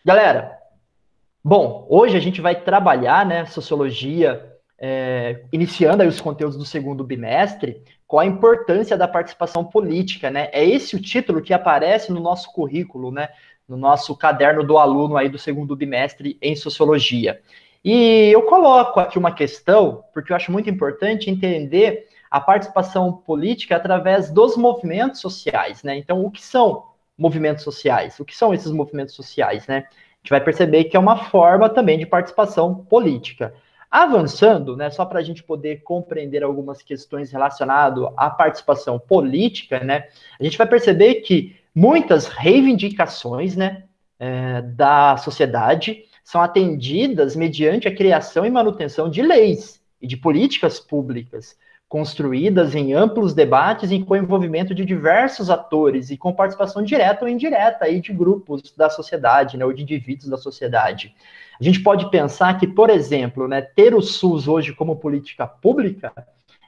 Galera, bom, hoje a gente vai trabalhar, né, sociologia, iniciando aí os conteúdos do segundo bimestre, com a importância da participação política, né? É esse o título que aparece no nosso currículo, né? No nosso caderno do aluno aí do segundo bimestre em sociologia. E eu coloco aqui uma questão, porque eu acho muito importante entender a participação política através dos movimentos sociais, né? Então, o que são movimentos sociais? O que são esses movimentos sociais, né? A gente vai perceber que é uma forma também de participação política. Avançando, né, só para a gente poder compreender algumas questões relacionadas à participação política, né, a gente vai perceber que muitas reivindicações, né, da sociedade são atendidas mediante a criação e manutenção de leis e de políticas públicas, construídas em amplos debates e com envolvimento de diversos atores e com participação direta ou indireta aí de grupos da sociedade, né, ou de indivíduos da sociedade. A gente pode pensar que, por exemplo, né, ter o SUS hoje como política pública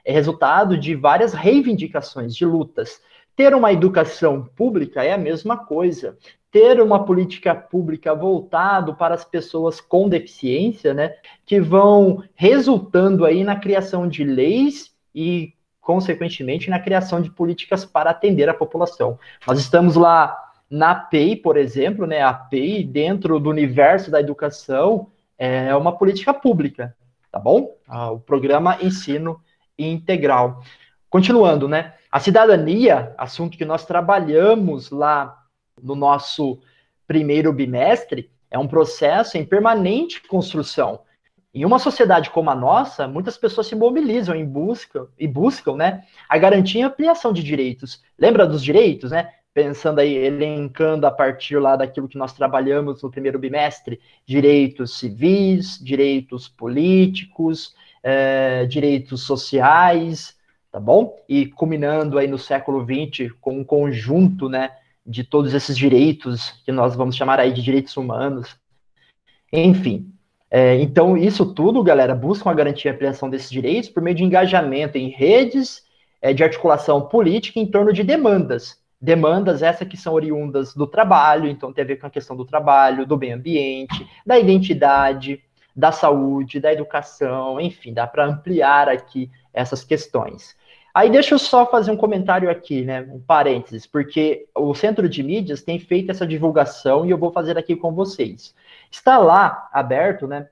é resultado de várias reivindicações, de lutas. Ter uma educação pública é a mesma coisa. Ter uma política pública voltado para as pessoas com deficiência, né, que vão resultando aí na criação de leis e, consequentemente, na criação de políticas para atender a população. Nós estamos lá na APEI, por exemplo, né, a APEI, dentro do universo da educação, é uma política pública, tá bom? O programa Ensino Integral. Continuando, né, a cidadania, assunto que nós trabalhamos lá no nosso primeiro bimestre, é um processo em permanente construção. Em uma sociedade como a nossa, muitas pessoas se mobilizam em buscam, né, a garantia e ampliação de direitos. Lembra dos direitos, né? Pensando aí, elencando a partir lá daquilo que nós trabalhamos no primeiro bimestre, direitos civis, direitos políticos, direitos sociais, tá bom? E culminando aí no século XX com um conjunto, né, de todos esses direitos, que nós vamos chamar aí de direitos humanos, enfim. Então, isso tudo, galera, busca a garantia e ampliação desses direitos por meio de engajamento em redes de articulação política em torno de demandas. Demandas essas que são oriundas do trabalho, então tem a ver com a questão do trabalho, do meio ambiente, da identidade, da saúde, da educação, enfim, dá para ampliar aqui essas questões. Aí deixa eu só fazer um comentário aqui, né, um parênteses, porque o Centro de Mídias tem feito essa divulgação e eu vou fazer aqui com vocês. Está lá aberto, né,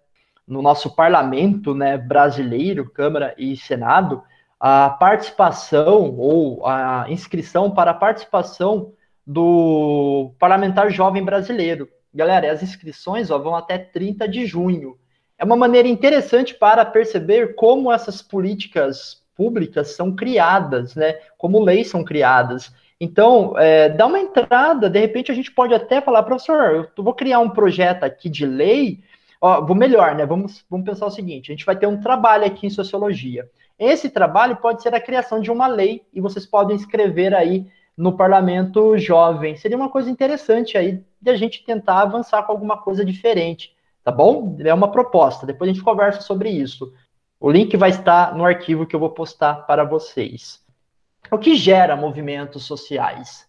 no nosso parlamento, né, brasileiro, Câmara e Senado, a participação ou a inscrição para a participação do parlamentar jovem brasileiro. Galera, as inscrições vão até 30 de junho. É uma maneira interessante para perceber como essas políticas públicas são criadas, né? Como leis são criadas. Então, dá uma entrada, de repente a gente pode até falar, professor, eu vou criar um projeto aqui de lei, vou melhor, né? Vamos pensar o seguinte, a gente vai ter um trabalho aqui em sociologia. Esse trabalho pode ser a criação de uma lei, e vocês podem escrever aí no parlamento jovem. Seria uma coisa interessante aí de a gente tentar avançar com alguma coisa diferente, tá bom? É uma proposta, depois a gente conversa sobre isso. O link vai estar no arquivo que eu vou postar para vocês. O que gera movimentos sociais?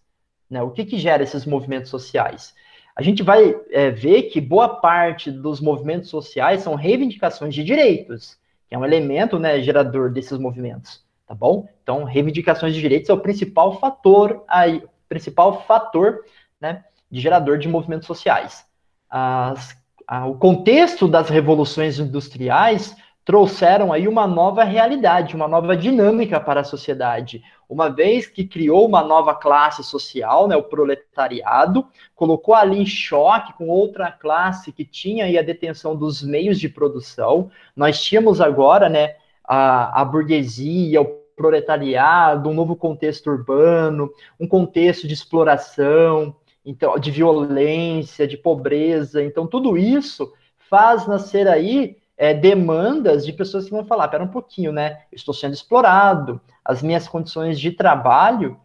Né? O que gera esses movimentos sociais? A gente vai ver que boa parte dos movimentos sociais são reivindicações de direitos, que é um elemento, né, gerador desses movimentos, tá bom? Então, reivindicações de direitos é o principal fator, né, de gerador de movimentos sociais. O contexto das revoluções industriais trouxeram aí uma nova realidade, uma nova dinâmica para a sociedade, uma vez que criou uma nova classe social, né, o proletariado, colocou ali em choque com outra classe que tinha aí a detenção dos meios de produção. Nós tínhamos agora, né, a burguesia, o proletariado, um novo contexto urbano, um contexto de exploração, então, de violência, de pobreza. Então, tudo isso faz nascer aí demandas de pessoas que vão falar, pera um pouquinho, né? Eu estou sendo explorado, as minhas condições de trabalho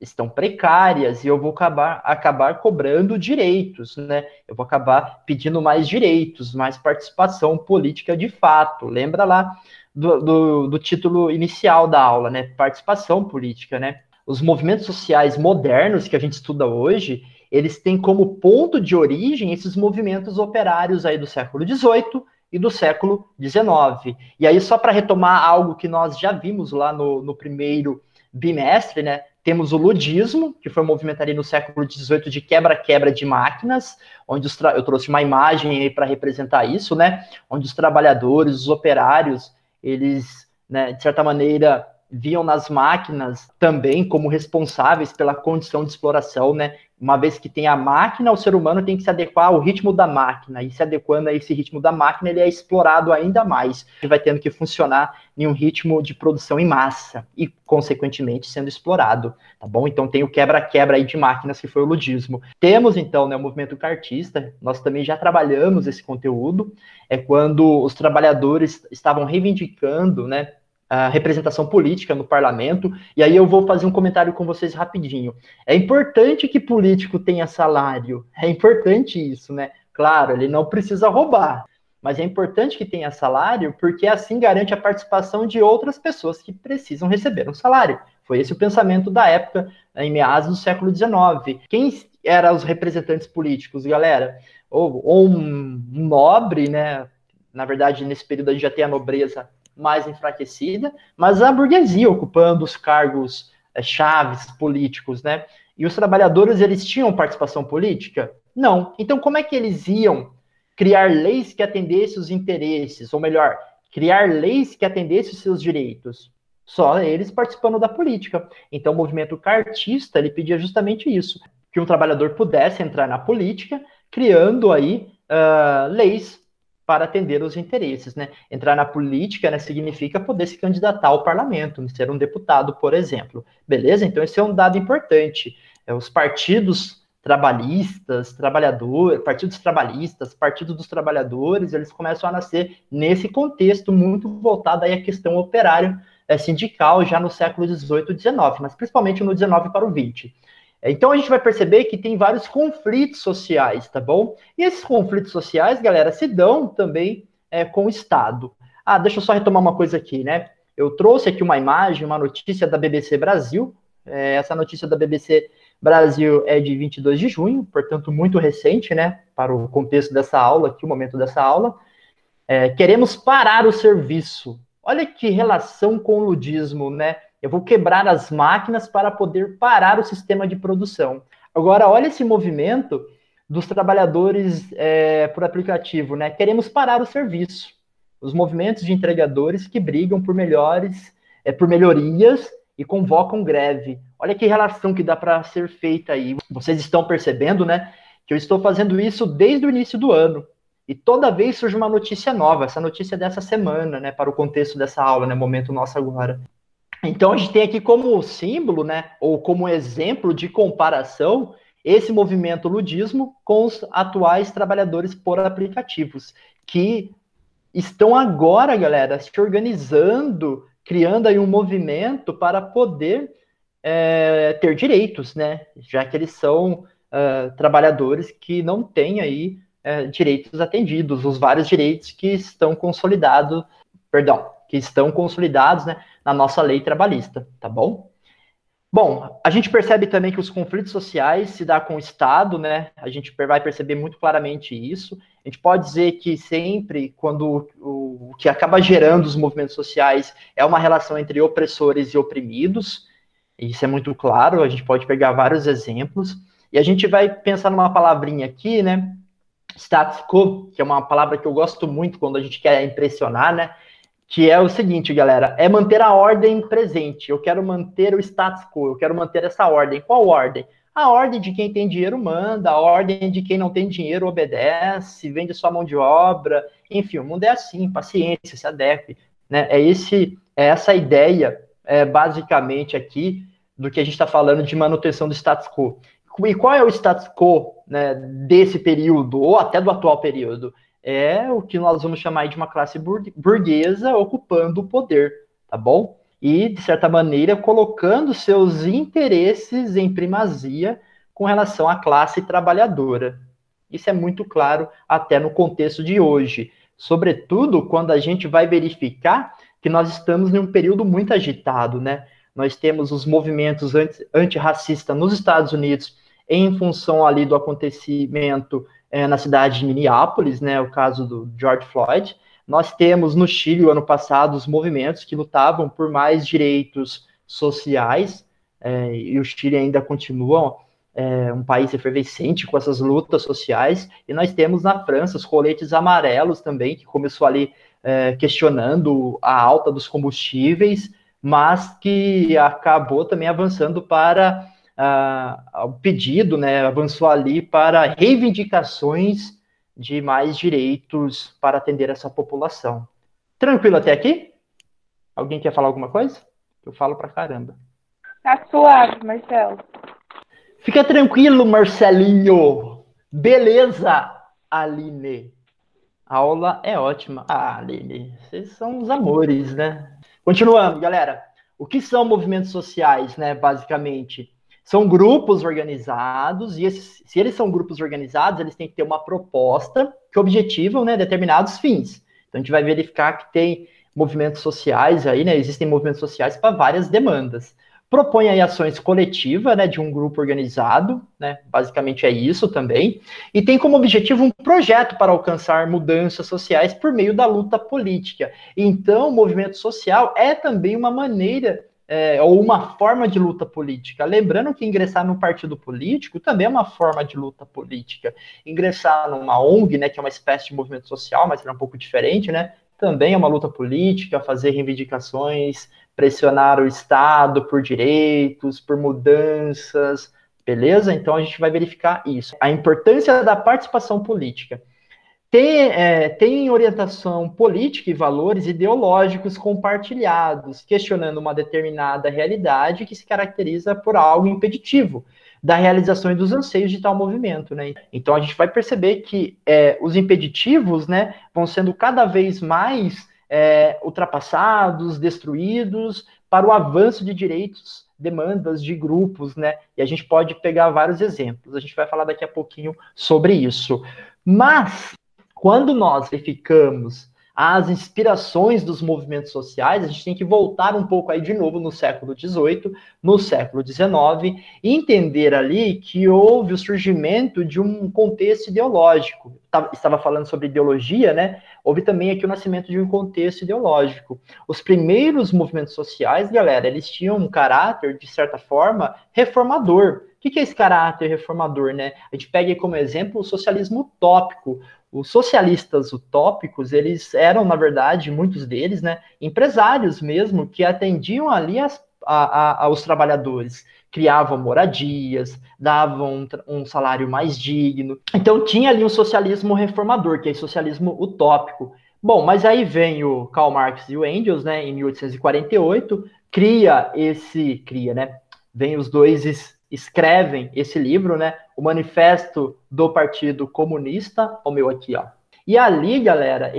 estão precárias e eu vou acabar cobrando direitos, né? Eu vou acabar pedindo mais direitos, mais participação política de fato. Lembra lá do título inicial da aula, né? Participação política, né? Os movimentos sociais modernos que a gente estuda hoje, eles têm como ponto de origem esses movimentos operários aí do século XVIII e do século XIX. E aí, só para retomar algo que nós já vimos lá no primeiro bimestre, né? Temos o ludismo, que foi um movimento ali no século XVIII de quebra-quebra de máquinas, onde eu trouxe uma imagem aí para representar isso, né? Onde os trabalhadores, os operários, eles, né, de certa maneira, viam nas máquinas também como responsáveis pela condição de exploração, né? Uma vez que tem a máquina, o ser humano tem que se adequar ao ritmo da máquina, e se adequando a esse ritmo da máquina, ele é explorado ainda mais. Ele vai tendo que funcionar em um ritmo de produção em massa, e, consequentemente, sendo explorado, tá bom? Então tem o quebra-quebra aí de máquinas, que foi o ludismo. Temos, então, né, o movimento cartista, nós também já trabalhamos esse conteúdo, é quando os trabalhadores estavam reivindicando, né, a representação política no parlamento, e aí eu vou fazer um comentário com vocês rapidinho. É importante que político tenha salário, é importante isso, né? Claro, ele não precisa roubar, mas é importante que tenha salário, porque assim garante a participação de outras pessoas que precisam receber um salário. Foi esse o pensamento da época, em meados do século XIX. Quem eram os representantes políticos, galera? Ou um nobre, né? Na verdade, nesse período a gente já tem a nobreza mais enfraquecida, mas a burguesia ocupando os cargos chaves políticos, né? E os trabalhadores, eles tinham participação política? Não. Então, como é que eles iam criar leis que atendessem os interesses, ou melhor, criar leis que atendessem os seus direitos? Só eles participando da política. Então, o movimento cartista, ele pedia justamente isso, que um trabalhador pudesse entrar na política, criando aí leis para atender os interesses, né? Entrar na política, né, significa poder se candidatar ao parlamento, ser um deputado, por exemplo. Beleza? Então, esse é um dado importante. Os partidos trabalhistas, partidos trabalhistas, partido dos trabalhadores, eles começam a nascer nesse contexto muito voltado aí à questão operária sindical já no século XVIII e XIX, mas principalmente no XIX para o XX. Então a gente vai perceber que tem vários conflitos sociais, tá bom? E esses conflitos sociais, galera, se dão também com o Estado. Ah, deixa eu só retomar uma coisa aqui, né? Eu trouxe aqui uma imagem, uma notícia da BBC Brasil. Essa notícia da BBC Brasil é de 22 de junho, portanto muito recente, né? Para o contexto dessa aula aqui, o momento dessa aula. Queremos parar o serviço. Olha que relação com o ludismo, né? Eu vou quebrar as máquinas para poder parar o sistema de produção. Agora, olha esse movimento dos trabalhadores por aplicativo, né? Queremos parar o serviço. Os movimentos de entregadores que brigam por melhorias e convocam greve. Olha que relação que dá para ser feita aí. Vocês estão percebendo, né? Que eu estou fazendo isso desde o início do ano. E toda vez surge uma notícia nova. Essa notícia é dessa semana, né? Para o contexto dessa aula, né? Momento nosso agora. Então, a gente tem aqui como símbolo, né, ou como exemplo de comparação, esse movimento ludismo com os atuais trabalhadores por aplicativos, que estão agora, galera, se organizando, criando aí um movimento para poder ter direitos, né, já que eles são trabalhadores que não têm aí direitos atendidos, os vários direitos que estão consolidados, né, na nossa lei trabalhista, tá bom? Bom, a gente percebe também que os conflitos sociais se dão com o Estado, né? A gente vai perceber muito claramente isso. A gente pode dizer que sempre, quando o que acaba gerando os movimentos sociais é uma relação entre opressores e oprimidos, isso é muito claro, a gente pode pegar vários exemplos, e a gente vai pensar numa palavrinha aqui, né? Status quo, que é uma palavra que eu gosto muito quando a gente quer impressionar, né? Que é o seguinte, galera, é manter a ordem presente. Eu quero manter o status quo, eu quero manter essa ordem. Qual ordem? A ordem de quem tem dinheiro manda, a ordem de quem não tem dinheiro obedece, vende sua mão de obra. Enfim, o mundo é assim, paciência, se adeque. Né? Essa ideia, basicamente, aqui, do que a gente está falando de manutenção do status quo. E qual é o status quo, né, desse período, ou até do atual período? É o que nós vamos chamar de uma classe burguesa ocupando o poder, tá bom? E, de certa maneira, colocando seus interesses em primazia com relação à classe trabalhadora. Isso é muito claro até no contexto de hoje. Sobretudo, quando a gente vai verificar que nós estamos em um período muito agitado, né? Nós temos os movimentos antirracistas nos Estados Unidos em função ali do acontecimento na cidade de Minneapolis, né, o caso do George Floyd. Nós temos no Chile, ano passado, os movimentos que lutavam por mais direitos sociais, e o Chile ainda continua um país efervescente com essas lutas sociais, e nós temos na França os coletes amarelos também, que começou ali questionando a alta dos combustíveis, mas que acabou também avançando para o pedido, né, avançou ali para reivindicações de mais direitos para atender essa população. Tranquilo até aqui? Alguém quer falar alguma coisa? Eu falo pra caramba. Tá suave, Marcelo. Fica tranquilo, Marcelinho. Beleza, Aline. A aula é ótima. Ah, Aline, vocês são os amores, né? Continuando, galera. O que são movimentos sociais, né? Basicamente, são grupos organizados, e se eles são grupos organizados, eles têm que ter uma proposta que objetivam, né, determinados fins. Então, a gente vai verificar que tem movimentos sociais aí, né? Existem movimentos sociais para várias demandas. Propõe aí ações coletivas, né, de um grupo organizado, né? Basicamente é isso também. E tem como objetivo um projeto para alcançar mudanças sociais por meio da luta política. Então, o movimento social é também uma maneira ou uma forma de luta política. Lembrando que ingressar num partido político também é uma forma de luta política. Ingressar numa ONG, né, que é uma espécie de movimento social, mas é um pouco diferente, né, também é uma luta política, fazer reivindicações, pressionar o Estado por direitos, por mudanças, beleza? Então a gente vai verificar isso. A importância da participação política. Tem orientação política e valores ideológicos compartilhados, questionando uma determinada realidade que se caracteriza por algo impeditivo da realização e dos anseios de tal movimento, né? Então a gente vai perceber que os impeditivos, né, vão sendo cada vez mais ultrapassados, destruídos para o avanço de direitos, demandas de grupos, né? E a gente pode pegar vários exemplos. A gente vai falar daqui a pouquinho sobre isso. Mas quando nós verificamos as inspirações dos movimentos sociais, a gente tem que voltar um pouco aí de novo no século XVIII, no século XIX, e entender ali que houve o surgimento de um contexto ideológico. Estava falando sobre ideologia, né? Houve também aqui o nascimento de um contexto ideológico. Os primeiros movimentos sociais, galera, eles tinham um caráter, de certa forma, reformador. O que é esse caráter reformador, né? A gente pega aí como exemplo o socialismo utópico. Os socialistas utópicos, eles eram, na verdade, muitos deles, né, empresários mesmo, que atendiam ali aos trabalhadores, criavam moradias, davam um salário mais digno. Então tinha ali um socialismo reformador, que é o socialismo utópico. Bom, mas aí vem o Karl Marx e o Engels, né, em 1848, vem os dois escrevem esse livro, né? O Manifesto do Partido Comunista, o meu aqui, ó. E ali, galera,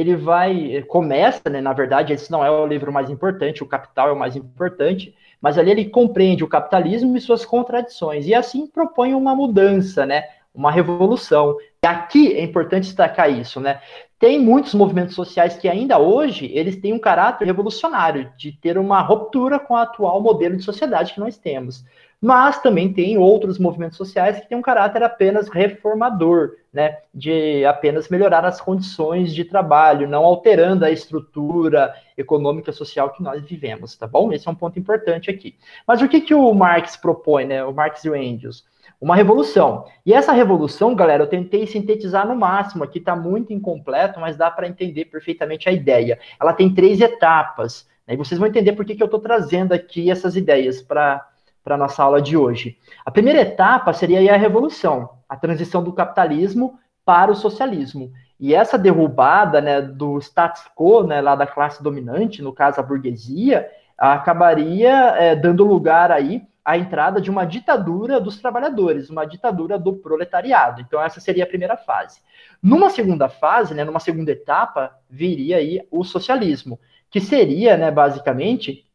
começa, né? Na verdade, esse não é o livro mais importante, o Capital é o mais importante, mas ali ele compreende o capitalismo e suas contradições, e assim propõe uma mudança, né? Uma revolução. E aqui é importante destacar isso, né? Tem muitos movimentos sociais que ainda hoje, eles têm um caráter revolucionário, de ter uma ruptura com o atual modelo de sociedade que nós temos. Mas também tem outros movimentos sociais que têm um caráter apenas reformador, né, de apenas melhorar as condições de trabalho, não alterando a estrutura econômica e social que nós vivemos, tá bom? Esse é um ponto importante aqui. Mas o que o Marx propõe, né, o Marx e o Engels? Uma revolução. E essa revolução, galera, eu tentei sintetizar no máximo, aqui está muito incompleto, mas dá para entender perfeitamente a ideia. Ela tem 3 etapas, né, e vocês vão entender por que eu estou trazendo aqui essas ideias para a nossa aula de hoje. A primeira etapa seria aí a revolução, a transição do capitalismo para o socialismo. E essa derrubada, né, do status quo, né, lá da classe dominante, no caso a burguesia, acabaria dando lugar aí à entrada de uma ditadura dos trabalhadores, uma ditadura do proletariado. Então essa seria a primeira fase. Numa segunda fase, né, numa segunda etapa, viria aí o socialismo, que seria, né, basicamente,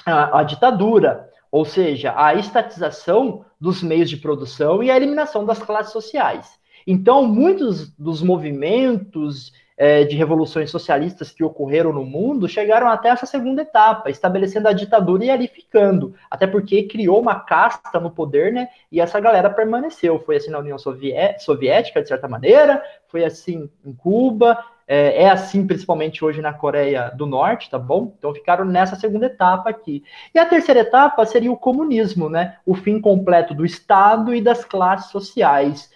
a ditadura, ou seja, a estatização dos meios de produção e a eliminação das classes sociais. Então, muitos dos movimentos de revoluções socialistas que ocorreram no mundo chegaram até essa segunda etapa, estabelecendo a ditadura e ali ficando. Até porque criou uma casta no poder, né? E essa galera permaneceu. Foi assim na União Soviética, de certa maneira, foi assim em Cuba, é assim principalmente hoje na Coreia do Norte, tá bom? Então ficaram nessa segunda etapa aqui. E a terceira etapa seria o comunismo, né? O fim completo do Estado e das classes sociais.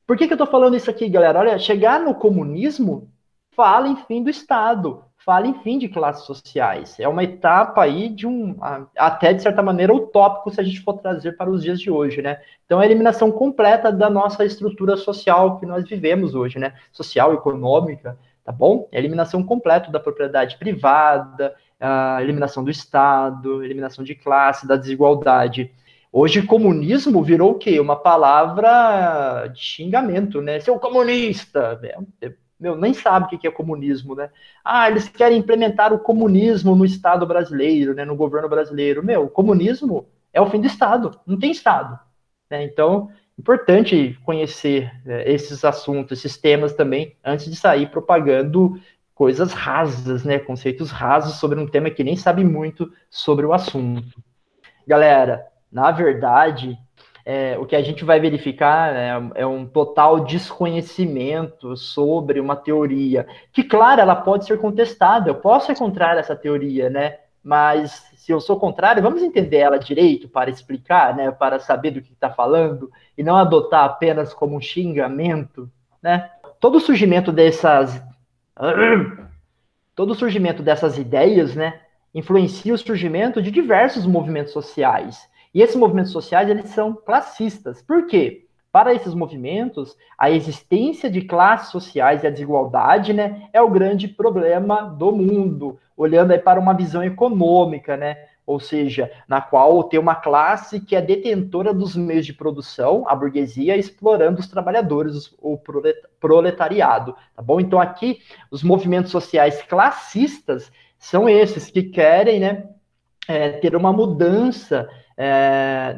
Por que eu tô falando isso aqui, galera? Olha, chegar no comunismo fala em fim do Estado, fala em fim de classes sociais. É uma etapa aí de até de certa maneira, utópico se a gente for trazer para os dias de hoje, né? Então, é a eliminação completa da nossa estrutura social que nós vivemos hoje, né? Social, econômica, tá bom? É a eliminação completa da propriedade privada, a eliminação do Estado, eliminação de classe, da desigualdade. Hoje, comunismo virou o quê? Uma palavra de xingamento, né? Seu comunista! Meu, nem sabe o que é comunismo, né? Ah, eles querem implementar o comunismo no Estado brasileiro, né? No governo brasileiro. Meu, o comunismo é o fim do Estado, não tem Estado. Né? Então, importante conhecer esses assuntos, esses temas também, antes de sair propagando coisas rasas, né? Conceitos rasos sobre um tema que nem sabe muito sobre o assunto. Galera, na verdade, o que a gente vai verificar é um total desconhecimento sobre uma teoria, que, claro, ela pode ser contestada, eu posso ser contrário a essa teoria, né? Mas se eu sou contrário, vamos entender ela direito para explicar, né? Para saber do que está falando, e não adotar apenas como um xingamento, né? Todo o surgimento dessas ideias, né, influencia o surgimento de diversos movimentos sociais. E esses movimentos sociais, eles são classistas. Por quê? Para esses movimentos, a existência de classes sociais e a desigualdade, né, é o grande problema do mundo, olhando aí para uma visão econômica, né, ou seja, na qual tem uma classe que é detentora dos meios de produção, a burguesia, explorando os trabalhadores, o proletariado, tá bom? Então aqui, os movimentos sociais classistas são esses que querem, né, ter uma mudança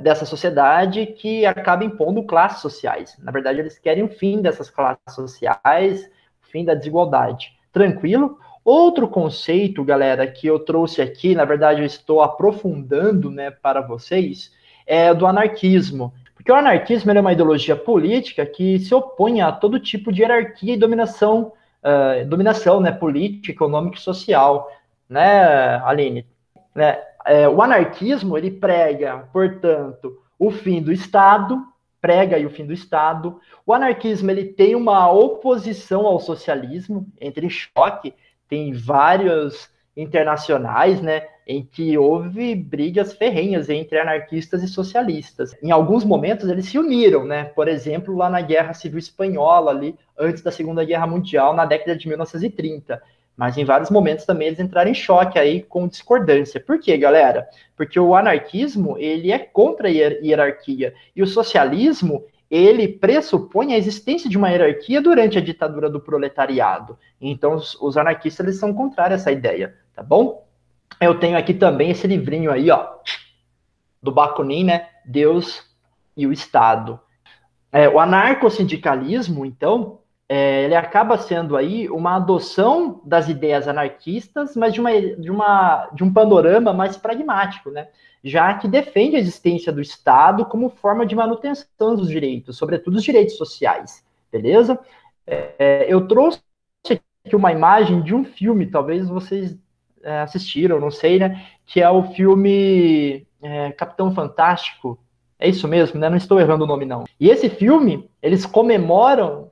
dessa sociedade que acaba impondo classes sociais. Na verdade, eles querem o fim dessas classes sociais, o fim da desigualdade. Tranquilo? Outro conceito, galera, que eu trouxe aqui, na verdade eu estou aprofundando, né, para vocês, é do anarquismo. Porque o anarquismo é uma ideologia política que se opõe a todo tipo de hierarquia e dominação, né, política, econômica e social, né, Aline? Né? O anarquismo, ele prega, portanto, o fim do Estado, prega aí o fim do Estado. O anarquismo, ele tem uma oposição ao socialismo, entra em choque, tem vários internacionais, né, em que houve brigas ferrenhas entre anarquistas e socialistas. Em alguns momentos eles se uniram, né? Por exemplo, lá na Guerra Civil Espanhola, ali antes da Segunda Guerra Mundial, na década de 1930. Mas em vários momentos também eles entraram em choque aí com discordância. Por quê, galera? Porque o anarquismo, ele é contra a hierarquia e o socialismo, ele pressupõe a existência de uma hierarquia durante a ditadura do proletariado. Então, os anarquistas, eles são contrários a essa ideia, tá bom? Eu tenho aqui também esse livrinho aí, ó, do Bakunin, né? Deus e o Estado. O anarcossindicalismo, então, ele acaba sendo aí uma adoção das ideias anarquistas, mas de um panorama mais pragmático, né? Já que defende a existência do Estado como forma de manutenção dos direitos, sobretudo os direitos sociais, beleza? Eu trouxe aqui uma imagem de um filme, talvez vocês assistiram, não sei, né? Que é o filme Capitão Fantástico. É isso mesmo, né? Não estou errando o nome, não. E esse filme, eles comemoram,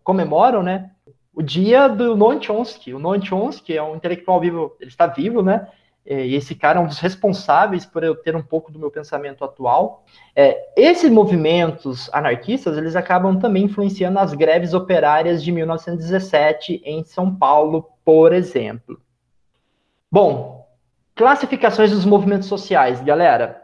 né? O dia do Noam Chomsky. O Noam Chomsky é um intelectual vivo, ele está vivo, né? E esse cara é um dos responsáveis por eu ter um pouco do meu pensamento atual. Esses movimentos anarquistas, eles acabam também influenciando as greves operárias de 1917 em São Paulo, por exemplo. Bom, classificações dos movimentos sociais, galera.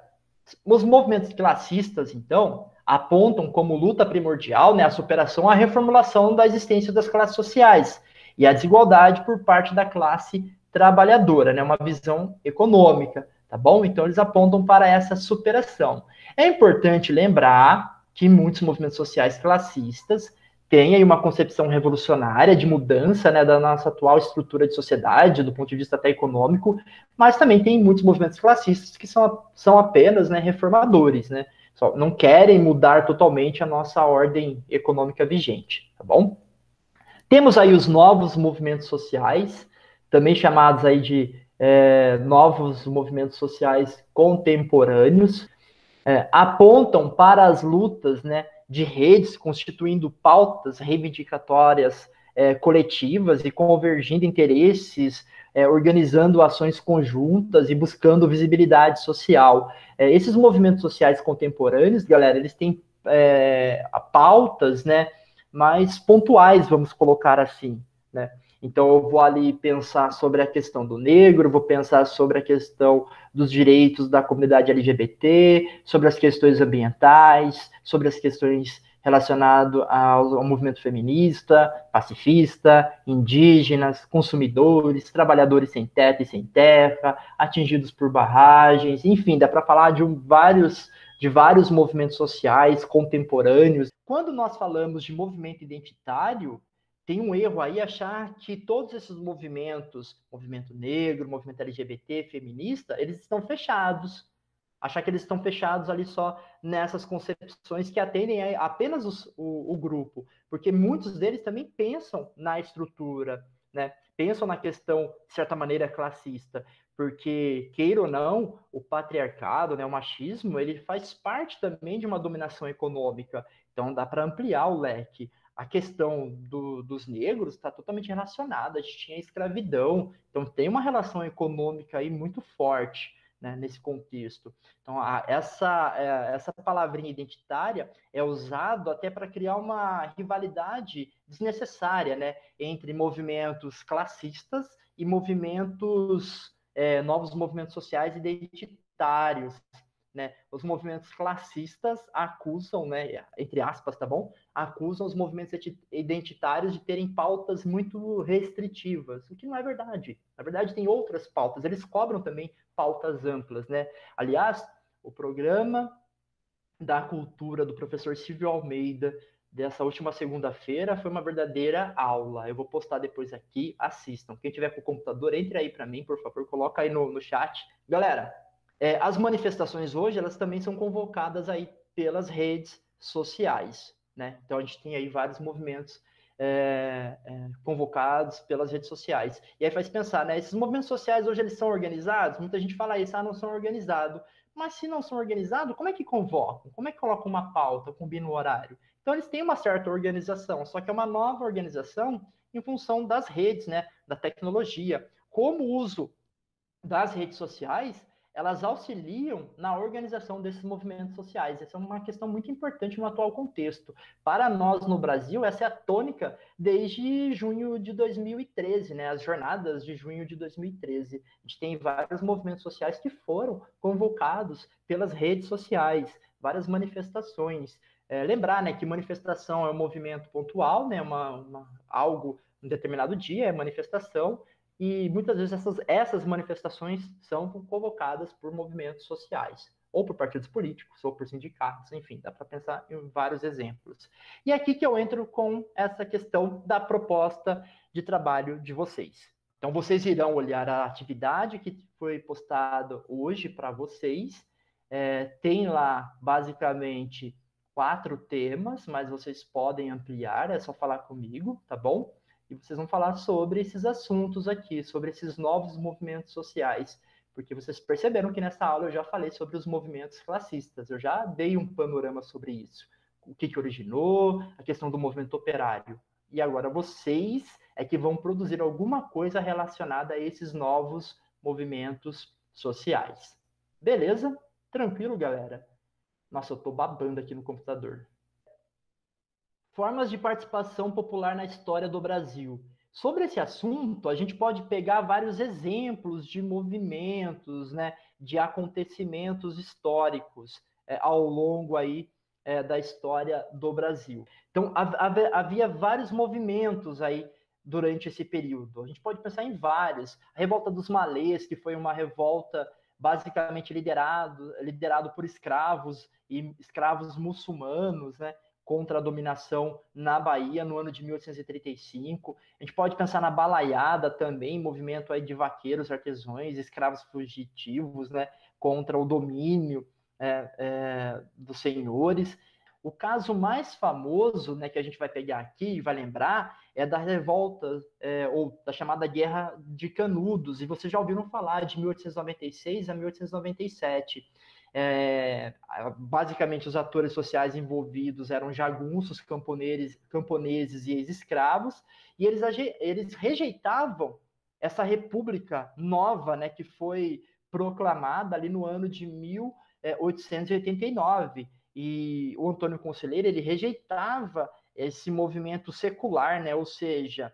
Os movimentos classistas, então, apontam como luta primordial, né, a superação, a reformulação da existência das classes sociais e a desigualdade por parte da classe trabalhadora, né, uma visão econômica, tá bom? Então, eles apontam para essa superação. É importante lembrar que muitos movimentos sociais classistas tem aí uma concepção revolucionária de mudança, né, da nossa atual estrutura de sociedade, do ponto de vista até econômico, mas também tem muitos movimentos classistas que são apenas, né, reformadores, né, só não querem mudar totalmente a nossa ordem econômica vigente, tá bom? Temos aí os novos movimentos sociais, também chamados aí de novos movimentos sociais contemporâneos, apontam para as lutas, né, de redes, constituindo pautas reivindicatórias coletivas e convergindo interesses, organizando ações conjuntas e buscando visibilidade social. Esses movimentos sociais contemporâneos, galera, eles têm pautas, né, mais pontuais, vamos colocar assim, né? Então eu vou ali pensar sobre a questão do negro, vou pensar sobre a questão dos direitos da comunidade LGBT, sobre as questões ambientais, sobre as questões relacionadas ao movimento feminista, pacifista, indígenas, consumidores, trabalhadores sem teto e sem terra, atingidos por barragens, enfim, dá para falar de vários movimentos sociais contemporâneos. Quando nós falamos de movimento identitário, tem um erro aí achar que todos esses movimentos, movimento negro, movimento LGBT, feminista, eles estão fechados. Achar que eles estão fechados ali só nessas concepções que atendem apenas o grupo, porque muitos deles também pensam na estrutura, né? Pensam na questão, de certa maneira, classista, porque, queira ou não, o patriarcado, né, o machismo, ele faz parte também de uma dominação econômica, então dá para ampliar o leque. A questão dos negros está totalmente relacionada, a gente tinha escravidão, então tem uma relação econômica aí muito forte, né, nesse contexto. Então, essa palavrinha identitária é usado até para criar uma rivalidade desnecessária, né, entre movimentos classistas e novos movimentos sociais identitários, né? Os movimentos classistas acusam, né, entre aspas, tá bom? Acusam os movimentos identitários de terem pautas muito restritivas, o que não é verdade. Na verdade, tem outras pautas. Eles cobram também pautas amplas, né? Aliás, o programa da cultura do professor Silvio Almeida dessa última segunda-feira foi uma verdadeira aula. Eu vou postar depois aqui, assistam. Quem tiver com o computador, entre aí para mim, por favor, coloca aí no chat. Galera, as manifestações hoje, elas também são convocadas aí pelas redes sociais, né? Então a gente tem aí vários movimentos convocados pelas redes sociais. E aí faz pensar, né? Esses movimentos sociais hoje eles são organizados? Muita gente fala isso, não são organizados. Mas se não são organizados, como é que convocam? Como é que colocam uma pauta, combinam o horário? Então eles têm uma certa organização, só que é uma nova organização em função das redes, né? Da tecnologia. Como o uso das redes sociais, elas auxiliam na organização desses movimentos sociais. Essa é uma questão muito importante no atual contexto. Para nós no Brasil, essa é a tônica desde junho de 2013, né? As jornadas de junho de 2013. A gente tem vários movimentos sociais que foram convocados pelas redes sociais, várias manifestações. Lembrar, né, que manifestação é um movimento pontual, né? Algo um determinado dia é manifestação, e muitas vezes essas manifestações são convocadas por movimentos sociais, ou por partidos políticos, ou por sindicatos, enfim, dá para pensar em vários exemplos. E é aqui que eu entro com essa questão da proposta de trabalho de vocês. Então, vocês irão olhar a atividade que foi postada hoje para vocês. Tem lá, basicamente, 4 temas, mas vocês podem ampliar, é só falar comigo, tá bom? E vocês vão falar sobre esses assuntos aqui, sobre esses novos movimentos sociais, porque vocês perceberam que nessa aula eu já falei sobre os movimentos classistas, eu já dei um panorama sobre isso, o que originou, a questão do movimento operário. E agora vocês é que vão produzir alguma coisa relacionada a esses novos movimentos sociais. Beleza? Tranquilo, galera? Nossa, eu tô babando aqui no computador. Formas de participação popular na história do Brasil. Sobre esse assunto, a gente pode pegar vários exemplos de movimentos, né, de acontecimentos históricos ao longo aí da história do Brasil. Então, havia vários movimentos aí durante esse período. A gente pode pensar em vários. A Revolta dos Malês, que foi uma revolta basicamente liderado por escravos e escravos muçulmanos, né? contra a dominação na Bahia no ano de 1835. A gente pode pensar na Balaiada também, movimento aí de vaqueiros, artesãos, escravos fugitivos, né, contra o domínio dos senhores. O caso mais famoso, né, que a gente vai pegar aqui e vai lembrar é da revolta, ou da chamada Guerra de Canudos, e vocês já ouviram falar de 1896 a 1897. Basicamente, os atores sociais envolvidos eram jagunços, camponeses e ex-escravos, e eles rejeitavam essa república nova, né, que foi proclamada ali no ano de 1889. E o Antônio Conselheiro, ele rejeitava esse movimento secular, né, ou seja,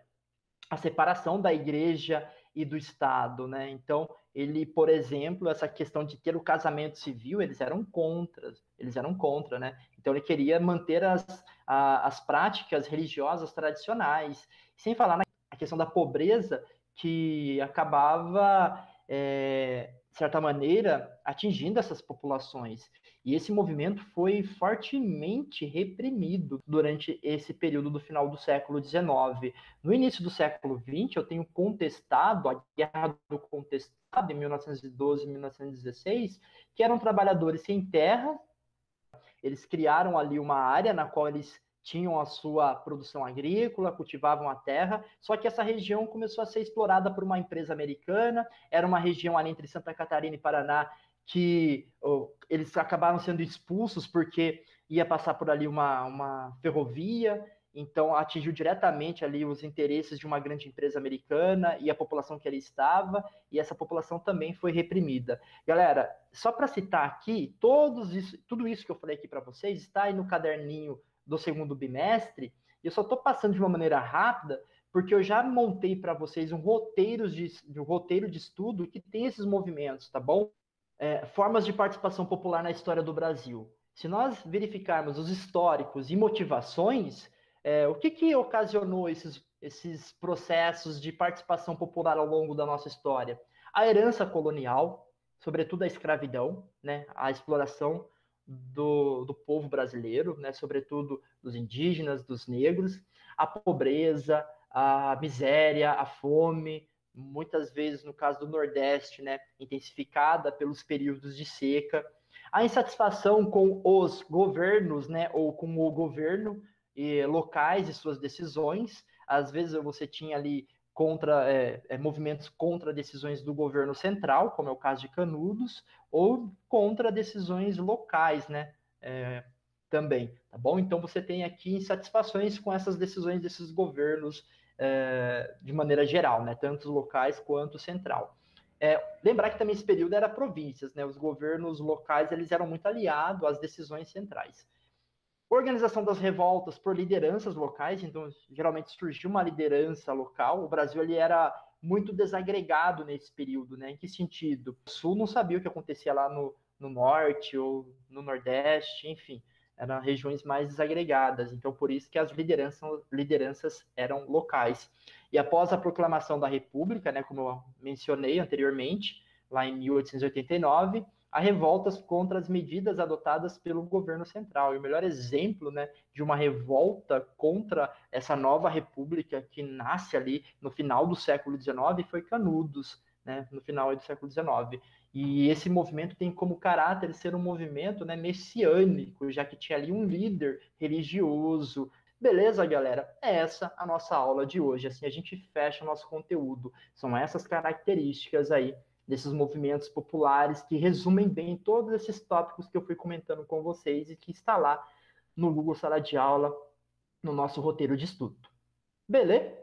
a separação da igreja e do Estado, né? Então, ele, por exemplo, essa questão de ter o casamento civil, eles eram contra, né? Então, ele queria manter as práticas religiosas tradicionais, sem falar na questão da pobreza, que acabava, de certa maneira, atingindo essas populações. E esse movimento foi fortemente reprimido durante esse período do final do século XIX. No início do século XX, eu tenho contestado a Guerra do Contestado, em 1912 e 1916, que eram trabalhadores sem terra. Eles criaram ali uma área na qual eles tinham a sua produção agrícola, cultivavam a terra, só que essa região começou a ser explorada por uma empresa americana, era uma região ali entre Santa Catarina e Paraná, que eles acabaram sendo expulsos porque ia passar por ali uma ferrovia, então atingiu diretamente ali os interesses de uma grande empresa americana e a população que ali estava, e essa população também foi reprimida. Galera, só para citar aqui, tudo isso que eu falei aqui para vocês está aí no caderninho do segundo bimestre, e eu só estou passando de uma maneira rápida, porque eu já montei para vocês um roteiro de estudo que tem esses movimentos, tá bom? Formas de participação popular na história do Brasil. Se nós verificarmos os históricos e motivações, o que ocasionou esses processos de participação popular ao longo da nossa história? A herança colonial, sobretudo a escravidão, né, a exploração do povo brasileiro, né, sobretudo dos indígenas, dos negros, a pobreza, a miséria, a fome, muitas vezes no caso do Nordeste, né, intensificada pelos períodos de seca, a insatisfação com os governos, né, ou com o governo locais e suas decisões. Às vezes você tinha ali movimentos contra decisões do governo central, como é o caso de Canudos, ou contra decisões locais, né? Também, tá bom? Então você tem aqui insatisfações com essas decisões desses governos de maneira geral, né? Tanto locais quanto central. Lembrar que também esse período era províncias, né? Os governos locais eles eram muito aliados às decisões centrais. Organização das revoltas por lideranças locais, então geralmente surgiu uma liderança local. O Brasil ele era muito desagregado nesse período, né? Em que sentido? O Sul não sabia o que acontecia lá no Norte ou no Nordeste, enfim, eram regiões mais desagregadas. Então por isso que as lideranças eram locais. E após a proclamação da República, né? Como eu mencionei anteriormente, lá em 1889 a revoltas contra as medidas adotadas pelo governo central. E o melhor exemplo, né, de uma revolta contra essa nova república que nasce ali no final do século XIX foi Canudos, né, no final do século XIX. E esse movimento tem como caráter ser um movimento, né, messiânico, já que tinha ali um líder religioso. Beleza, galera? É essa a nossa aula de hoje. Assim a gente fecha o nosso conteúdo. São essas características aí desses movimentos populares que resumem bem todos esses tópicos que eu fui comentando com vocês e que está lá no Google Sala de Aula, no nosso roteiro de estudo. Beleza?